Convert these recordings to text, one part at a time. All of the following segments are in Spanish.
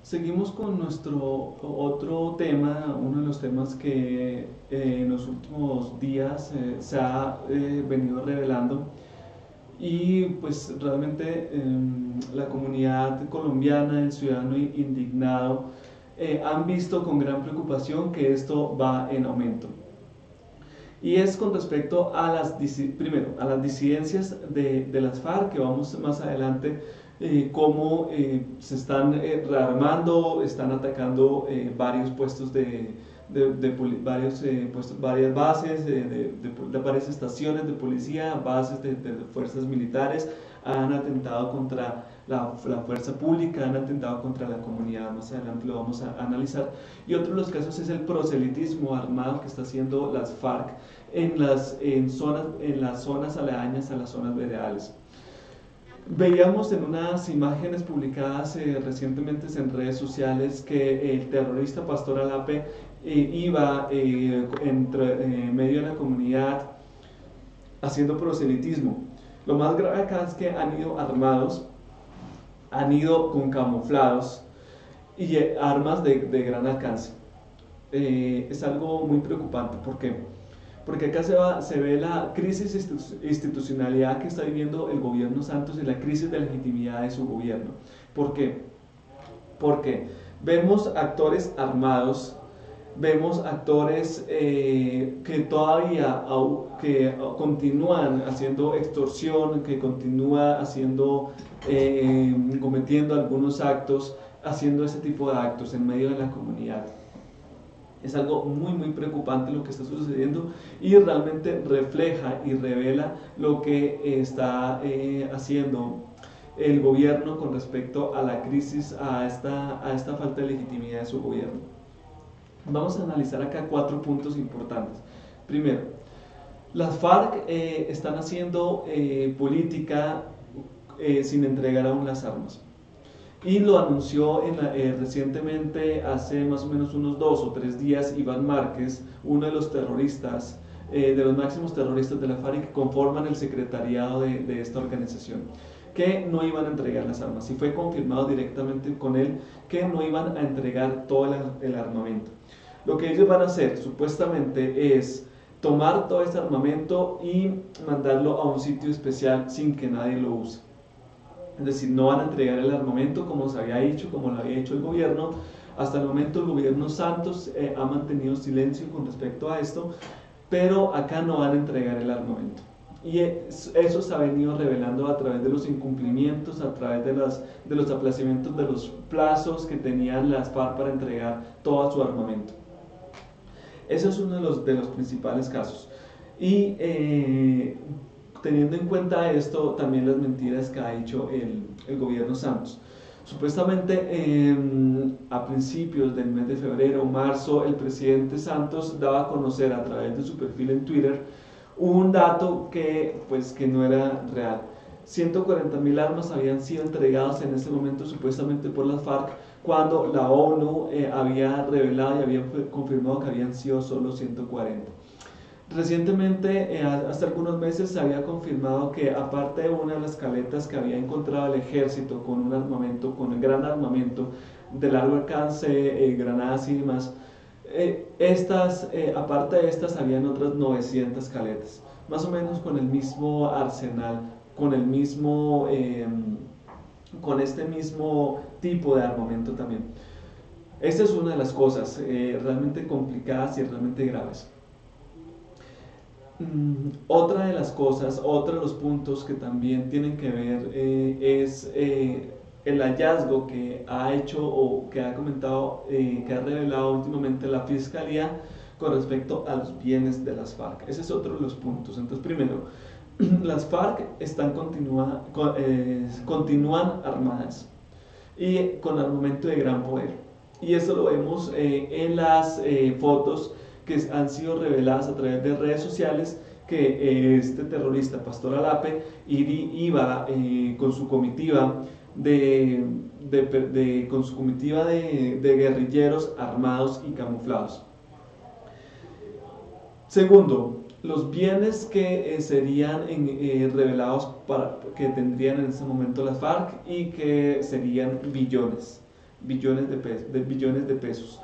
Seguimos con nuestro otro tema, uno de los temas que en los últimos días se ha venido revelando y pues realmente la comunidad colombiana, el ciudadano indignado, han visto con gran preocupación que esto va en aumento. Y es con respecto a primero, a las disidencias de las FARC, que vamos más adelante, cómo se están rearmando, están atacando varios puestos varias bases, varias estaciones de policía, bases de fuerzas militares, han atentado contra la fuerza pública, han atentado contra la comunidad, más adelante lo vamos a analizar. Y otro de los casos es el proselitismo armado que está haciendo las FARC en las zonas aledañas a las zonas veredales. Veíamos en unas imágenes publicadas recientemente en redes sociales que el terrorista Pastor Alape iba entre medio de la comunidad haciendo proselitismo. Lo más grave acá es que han ido armados, han ido con camuflados y armas de gran alcance. Es algo muy preocupante. ¿Por qué? Porque acá se ve la crisis institucionalidad que está viviendo el gobierno Santos y la crisis de legitimidad de su gobierno. ¿Por qué? Porque vemos actores armados, vemos actores que todavía continúan haciendo extorsión, que continúan cometiendo algunos actos, haciendo ese tipo de actos en medio de la comunidad. Es algo muy preocupante lo que está sucediendo y realmente refleja y revela lo que está haciendo el gobierno con respecto a la crisis, a esta falta de legitimidad de su gobierno. Vamos a analizar acá 4 puntos importantes. Primero, las FARC están haciendo política sin entregar aún las armas. Y lo anunció recientemente, hace más o menos unos 2 o 3 días, Iván Márquez, uno de los terroristas, de los máximos terroristas de la FARC que conforman el secretariado de esta organización, que no iban a entregar las armas. Y fue confirmado directamente con él que no iban a entregar todo el armamento. Lo que ellos van a hacer, supuestamente, es tomar todo este armamento y mandarlo a un sitio especial sin que nadie lo use. Es decir, no van a entregar el armamento como se había dicho, como lo había hecho el gobierno. Hasta el momento el gobierno Santos ha mantenido silencio con respecto a esto, pero acá no van a entregar el armamento. Y eso se ha venido revelando a través de los incumplimientos, a través de los aplazamientos de los plazos que tenían las FARC para entregar todo su armamento. Ese es uno de los principales casos. Y teniendo en cuenta esto, también las mentiras que ha hecho el gobierno Santos. Supuestamente a principios del mes de febrero o marzo, el presidente Santos daba a conocer a través de su perfil en Twitter un dato que no era real. 140.000 armas habían sido entregadas en ese momento supuestamente por las FARC, cuando la ONU había revelado y había confirmado que habían sido solo 140. Recientemente, hasta algunos meses, se había confirmado que aparte de una de las caletas que había encontrado el ejército con un armamento, con un gran armamento de largo alcance, granadas y demás, aparte de estas, habían otras 900 caletas, más o menos con el mismo arsenal, con este mismo tipo de armamento también. Esta es una de las cosas realmente complicadas y realmente graves. Otra de las cosas, otro de los puntos que también tienen que ver es el hallazgo que ha hecho o que ha comentado, que ha revelado últimamente la Fiscalía con respecto a los bienes de las FARC. Ese es otro de los puntos. Entonces, primero, las FARC continúan armadas y con armamento de gran poder. Y eso lo vemos en las fotos que han sido reveladas a través de redes sociales, que este terrorista Pastor Alape iba con su comitiva de guerrilleros armados y camuflados. Segundo, los bienes que serían revelados que tendrían en ese momento las FARC y que serían billones. billones de pesos.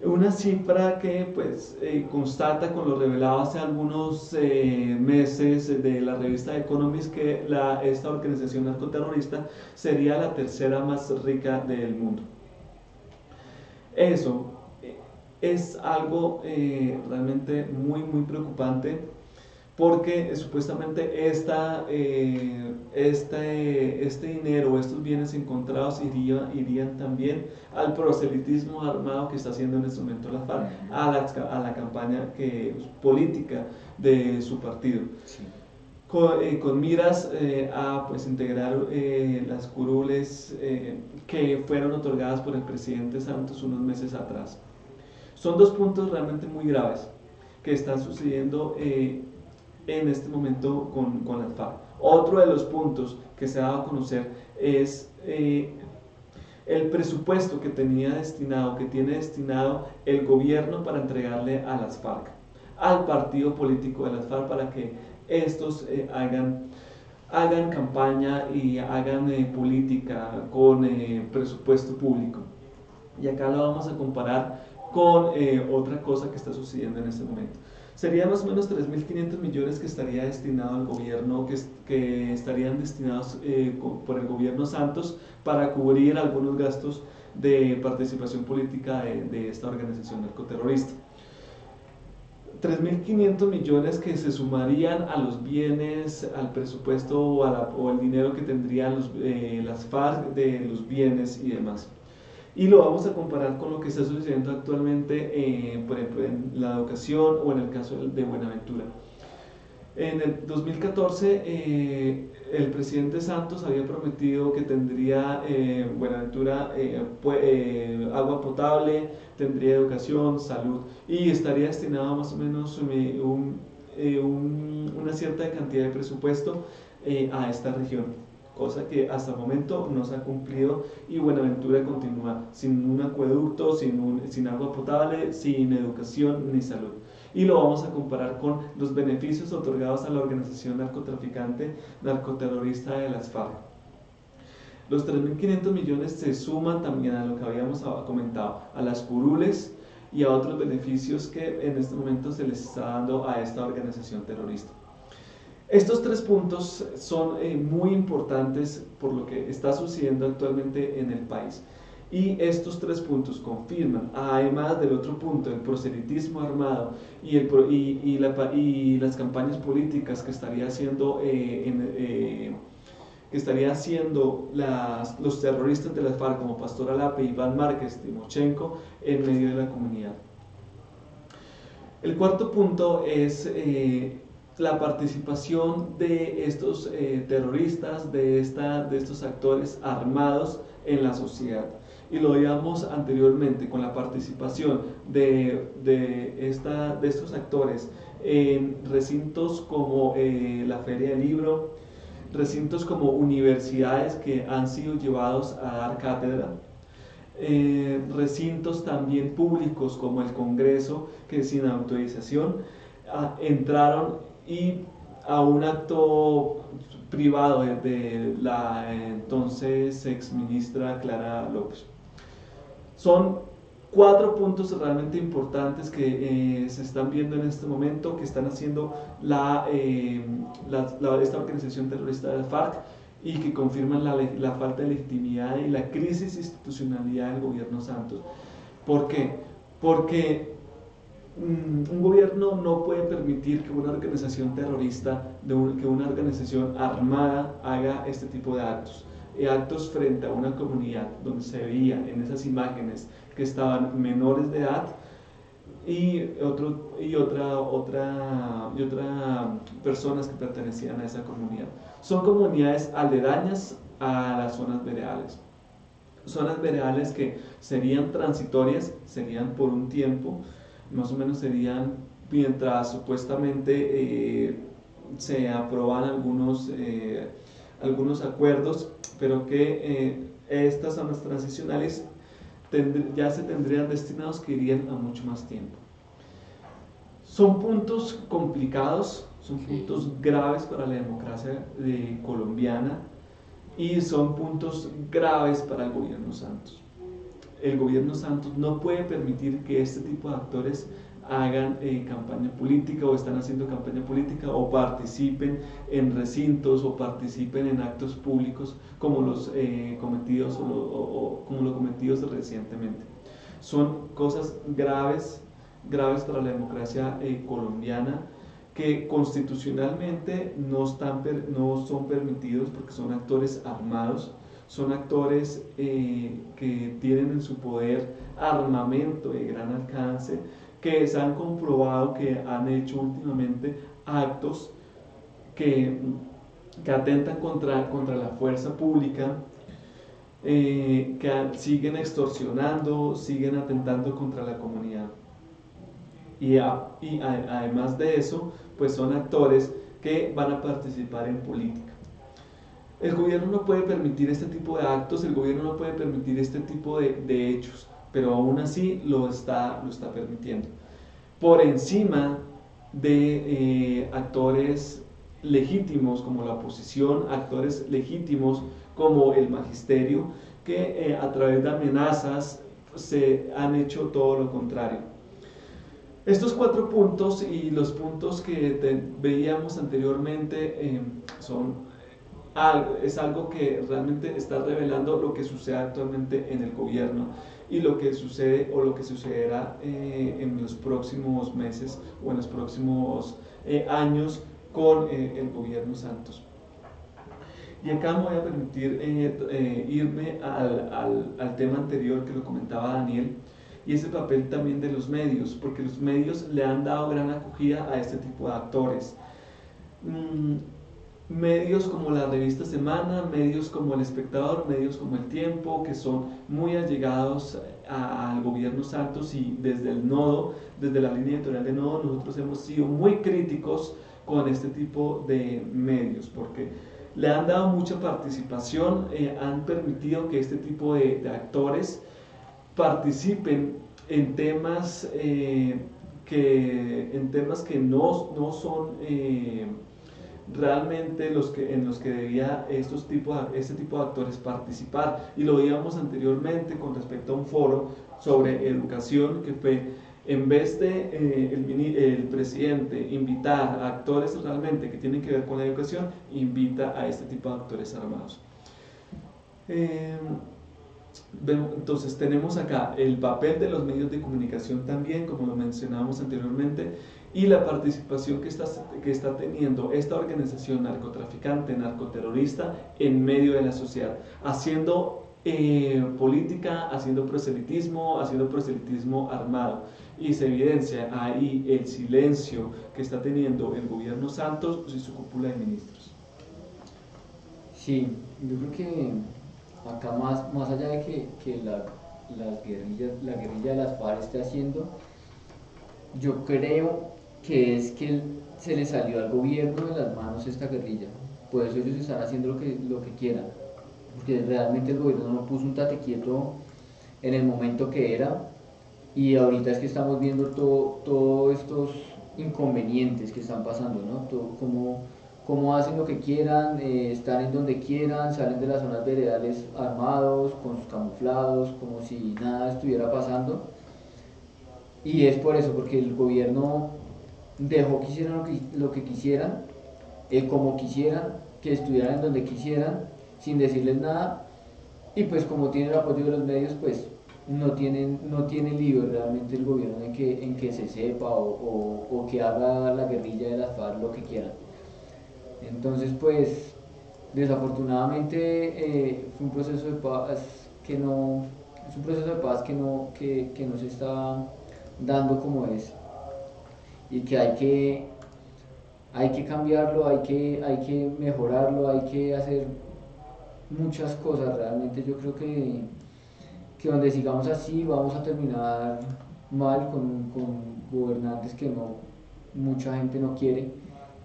Una cifra que pues constata con lo revelado hace algunos meses de la revista Economist que esta organización narcoterrorista sería la tercera más rica del mundo. Eso es algo realmente muy preocupante, porque supuestamente este dinero, estos bienes encontrados irían también al proselitismo armado que está haciendo en este momento la FARC, a la campaña política de su partido. Sí. Con miras a pues, integrar las curules que fueron otorgadas por el presidente Santos unos meses atrás. Son dos puntos realmente muy graves que están sucediendo en este momento con la FARC. Otro de los puntos que se ha dado a conocer es el presupuesto que tiene destinado el gobierno para entregarle a las FARC, al partido político de las FARC, para que estos hagan campaña y hagan política con presupuesto público. Y acá lo vamos a comparar con otra cosa que está sucediendo en este momento. Sería más o menos 3.500 millones que estaría destinado al gobierno, que estarían destinados por el gobierno Santos para cubrir algunos gastos de participación política de esta organización narcoterrorista. 3.500 millones que se sumarían a los bienes, al presupuesto o el dinero que tendrían las FARC de los bienes y demás. Y lo vamos a comparar con lo que está sucediendo actualmente, por ejemplo, en la educación o en el caso de Buenaventura. En el 2014, el presidente Santos había prometido que tendría Buenaventura agua potable, tendría educación, salud, y estaría destinado más o menos una cierta cantidad de presupuesto a esta región, cosa que hasta el momento no se ha cumplido, y Buenaventura continúa sin un acueducto, sin agua potable, sin educación ni salud. Y lo vamos a comparar con los beneficios otorgados a la organización narcoterrorista de las FARC. Los 3.500 millones se suman también a lo que habíamos comentado, a las curules y a otros beneficios que en este momento se les está dando a esta organización terrorista. Estos tres puntos son muy importantes por lo que está sucediendo actualmente en el país. Y estos tres puntos confirman, además del otro punto, el proselitismo armado y las campañas políticas que estaría haciendo, los terroristas de las FARC como Pastor Alape, Iván Márquez, Timochenko, en medio de la comunidad. El cuarto punto es la participación de estos terroristas, de estos actores armados en la sociedad. Y lo veíamos anteriormente con la participación de estos actores en recintos como la Feria del Libro, recintos como universidades que han sido llevados a dar cátedra, recintos también públicos como el Congreso, que sin autorización entraron y a un acto privado de la entonces exministra Clara López. Son cuatro puntos realmente importantes que se están viendo en este momento, que están haciendo esta organización terrorista de la FARC, y que confirman la falta de legitimidad y la crisis institucionalidad del gobierno Santos. ¿Por qué? Porque un gobierno no puede permitir que una organización terrorista, que una organización armada haga este tipo de actos frente a una comunidad donde se veía en esas imágenes que estaban menores de edad y otra personas que pertenecían a esa comunidad. Son comunidades aledañas a las zonas veredales. Zonas veredales que serían transitorias, serían por un tiempo, más o menos serían mientras supuestamente se aproban algunos acuerdos, pero que estas zonas transicionales ya se tendrían destinados que irían a mucho más tiempo. Son puntos complicados, son puntos graves para la democracia colombiana y son puntos graves para el gobierno Santos. el gobierno Santos no puede permitir que este tipo de actores hagan campaña política o están haciendo campaña política o participen en recintos o participen en actos públicos como los cometidos como los cometidos recientemente. Son cosas graves, graves para la democracia colombiana, que constitucionalmente no son permitidos porque son actores armados, son actores que tienen en su poder armamento de gran alcance, que se han comprobado que han hecho últimamente actos que atentan contra la fuerza pública, que siguen extorsionando, siguen atentando contra la comunidad. Y además de eso, pues son actores que van a participar en política. El gobierno no puede permitir este tipo de actos, el gobierno no puede permitir este tipo de hechos, pero aún así lo está permitiendo. Por encima de actores legítimos como la oposición, actores legítimos como el magisterio, que a través de amenazas se han hecho todo lo contrario. Estos 4 puntos y los puntos que veíamos anteriormente es algo que realmente está revelando lo que sucede actualmente en el gobierno y lo que sucede o lo que sucederá en los próximos meses o en los próximos años con el gobierno Santos. Y acá me voy a permitir irme al tema anterior que lo comentaba Daniel, y es el papel también de los medios, porque los medios le han dado gran acogida a este tipo de actores. Medios como la revista Semana, medios como El Espectador, medios como El Tiempo, que son muy allegados al gobierno Santos, y desde el nodo, desde la línea editorial de nodo, nosotros hemos sido muy críticos con este tipo de medios, porque le han dado mucha participación, han permitido que este tipo de actores participen en temas que no son realmente en los que debía este tipo de actores participar. Y lo veíamos anteriormente con respecto a un foro sobre educación, que fue, en vez de el presidente invitar a actores realmente que tienen que ver con la educación, invita a este tipo de actores armados. Entonces tenemos acá el papel de los medios de comunicación también, como lo mencionábamos anteriormente, y la participación que está teniendo esta organización narcotraficante, narcoterrorista, en medio de la sociedad, haciendo política, haciendo proselitismo armado. Y se evidencia ahí el silencio que está teniendo el gobierno Santos y su cúpula de ministros. Sí, yo creo que acá más allá de que la guerrilla de las FARC esté haciendo, yo creo que es que se le salió al gobierno de las manos esta guerrilla. Por eso ellos están haciendo lo que quieran, porque realmente el gobierno no puso un tate quieto en el momento que era, y ahorita es que estamos viendo todos estos inconvenientes que están pasando, ¿no? Cómo hacen lo que quieran, están en donde quieran, salen de las zonas veredales armados, con sus camuflados, como si nada estuviera pasando. Y es por eso, porque el gobierno dejó que hicieran lo que quisieran, como quisieran, que estuvieran en donde quisieran, sin decirles nada. Y pues como tiene el apoyo de los medios, pues no tiene lío realmente el gobierno en que se sepa o que haga la guerrilla de las FARC lo que quieran. Entonces, pues, desafortunadamente fue un proceso de paz que no se está dando como es, y que hay que cambiarlo, hay que mejorarlo, hay que hacer muchas cosas. Realmente yo creo que donde sigamos así vamos a terminar mal, con gobernantes que mucha gente no quiere.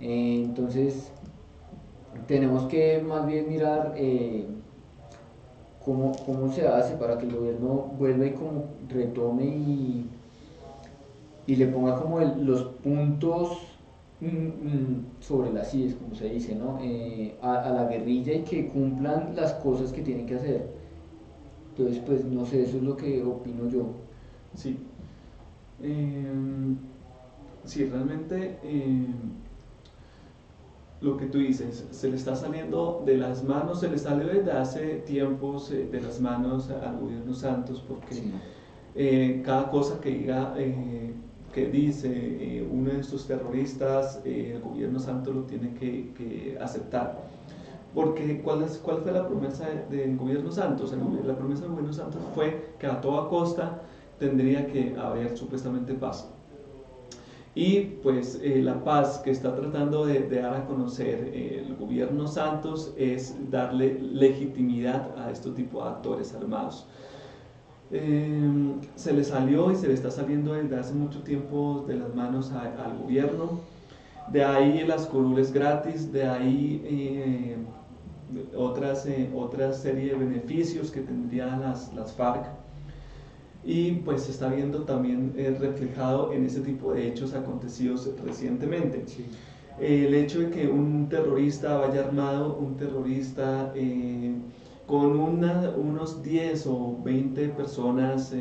Entonces tenemos que más bien mirar cómo se hace para que el gobierno vuelva y como retome y le ponga como los puntos sobre las IES, como se dice, ¿no? A la guerrilla, y que cumplan las cosas que tienen que hacer. Entonces, pues no sé, eso es lo que opino yo. Sí. Sí, realmente lo que tú dices, se le está saliendo de las manos, se le salió desde hace tiempos de las manos al gobierno Santos, porque Sí, cada cosa que diga, que dice uno de estos terroristas, el gobierno Santos lo tiene que aceptar. Porque ¿cuál fue la promesa del gobierno Santos? La promesa del gobierno Santos fue que a toda costa tendría que haber supuestamente paz. Y pues la paz que está tratando de dar a conocer el gobierno Santos es darle legitimidad a este tipo de actores armados. Se le salió y se le está saliendo desde hace mucho tiempo de las manos al gobierno. De ahí las curules gratis, de ahí otra serie de beneficios que tendrían las FARC, y pues se está viendo también reflejado en ese tipo de hechos acontecidos recientemente. sí. El hecho de que un terrorista vaya armado, un terrorista con unos 10 o 20 personas,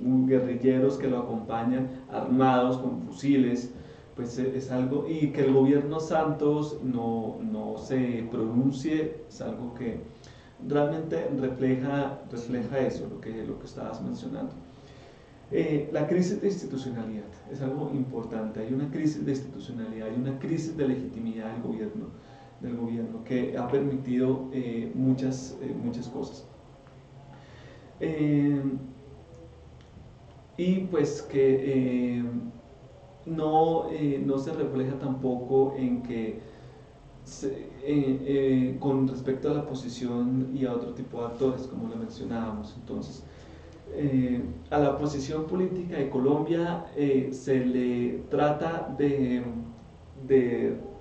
guerrilleros que lo acompañan, armados con fusiles, pues es algo, y que el gobierno Santos no se pronuncie, es algo que realmente refleja eso, lo que estabas mencionando. La crisis de institucionalidad es algo importante. Hay una crisis de institucionalidad, hay una crisis de legitimidad del gobierno que ha permitido muchas cosas. Y pues que no se refleja tampoco en que con respecto a la posición y a otro tipo de actores, como lo mencionábamos. Entonces, a la posición política de Colombia se le trata de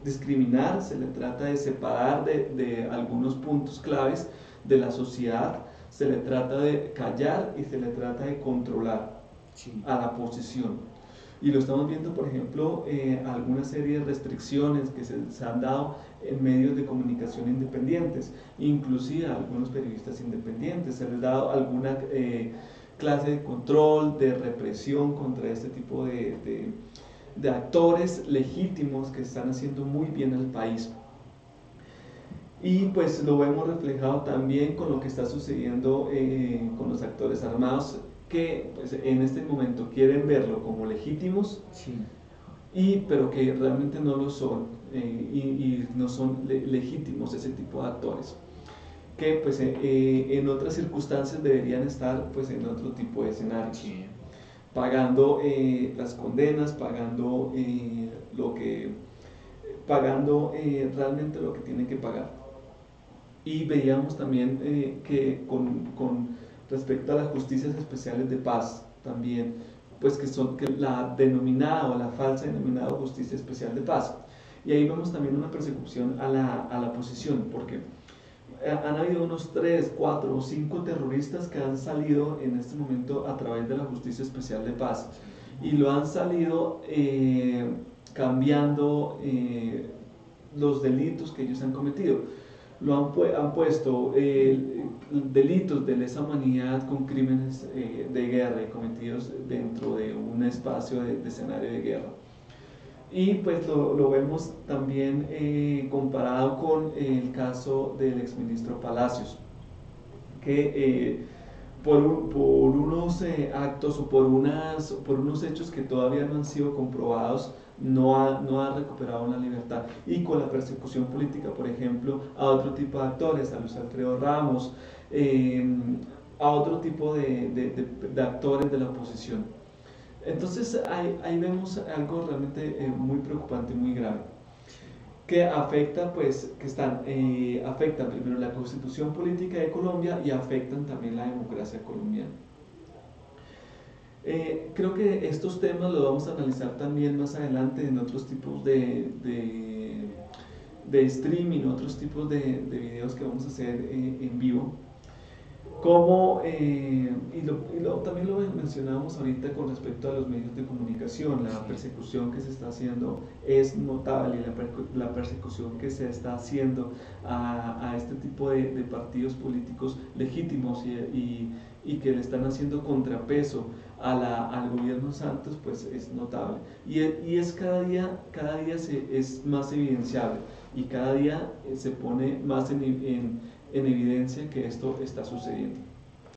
discriminar, se le trata de separar de algunos puntos claves de la sociedad, se le trata de callar y se le trata de controlar a la posición. Y lo estamos viendo, por ejemplo, alguna serie de restricciones que se han dado en medios de comunicación independientes, inclusive a algunos periodistas independientes. Se les ha dado alguna clase de control, de represión contra este tipo de actores legítimos que están haciendo muy bien al país. Y pues lo vemos reflejado también con lo que está sucediendo con los actores armados, que pues, en este momento quieren verlo como legítimos, Sí. pero que realmente no lo son, y no son legítimos ese tipo de actores, que pues en otras circunstancias deberían estar pues en otro tipo de escenarios, Sí. pagando las condenas, pagando realmente lo que tienen que pagar. Y veíamos también que con respecto a las justicias especiales de paz también, pues que la denominada o la falsa denominada justicia especial de paz. Y ahí vemos también una persecución a la oposición, porque han habido unos 3, 4 o 5 terroristas que han salido en este momento a través de la justicia especial de paz, y lo han salido cambiando los delitos que ellos han cometido. Han puesto delitos de lesa humanidad con crímenes de guerra cometidos dentro de un espacio de escenario de guerra. Y pues lo vemos también comparado con el caso del exministro Palacios, que por unos actos o por unos hechos que todavía no han sido comprobados, no ha recuperado la libertad. Y con la persecución política, por ejemplo, a otro tipo de actores, a Luis Alfredo Ramos, a otro tipo de actores de la oposición. Entonces ahí vemos algo realmente muy preocupante, muy grave, que afecta, pues, afectan primero la constitución política de Colombia y afectan también la democracia colombiana. Creo que estos temas los vamos a analizar también más adelante en otros tipos de streaming, otros tipos de videos que vamos a hacer en vivo. Como, también lo mencionábamos ahorita con respecto a los medios de comunicación, la persecución que se está haciendo es notable, la persecución que se está haciendo a este tipo de partidos políticos legítimos y que le están haciendo contrapeso al gobierno Santos, pues es notable. Y es cada día es más evidenciable y cada día se pone más en evidencia que esto está sucediendo.